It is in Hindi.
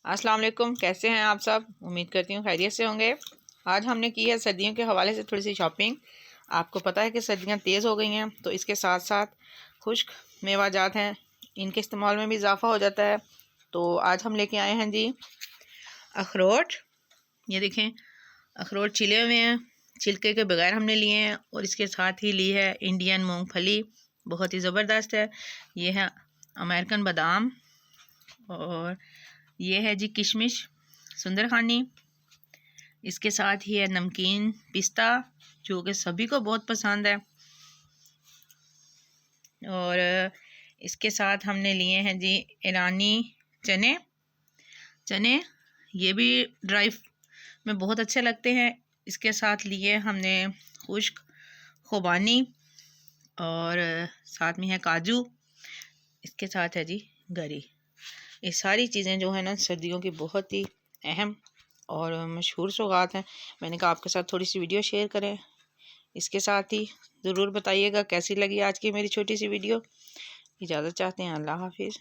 अस्सलाम वालेकुम, कैसे हैं आप सब। उम्मीद करती हूँ खैरियत से होंगे। आज हमने की है सर्दियों के हवाले से थोड़ी सी शॉपिंग। आपको पता है कि सर्दियाँ तेज़ हो गई हैं, तो इसके साथ साथ खुश्क मेवाजात हैं, इनके इस्तेमाल में भी इजाफ़ा हो जाता है। तो आज हम लेके आए हैं जी अखरोट। ये देखें, अखरोट छिले हुए हैं, छिलके के बगैर हमने लिए हैं। और इसके साथ ही ली है इंडियन मूँगफली, बहुत ही ज़बरदस्त है। ये है अमेरिकन बादाम, और ये है जी किशमिश सुंदरखानी। इसके साथ ही है नमकीन पिस्ता, जो कि सभी को बहुत पसंद है। और इसके साथ हमने लिए हैं जी ईरानी चने। चने ये भी ड्राई में बहुत अच्छे लगते हैं। इसके साथ लिए हमने खुश्क खुबानी, और साथ में है काजू। इसके साथ है जी गरी। ये सारी चीज़ें जो है ना सर्दियों की बहुत ही अहम और मशहूर सौगात हैं। मैंने कहा आपके साथ थोड़ी सी वीडियो शेयर करें। इसके साथ ही ज़रूर बताइएगा कैसी लगी आज की मेरी छोटी सी वीडियो। इजाज़त चाहते हैं, अल्लाह हाफिज़।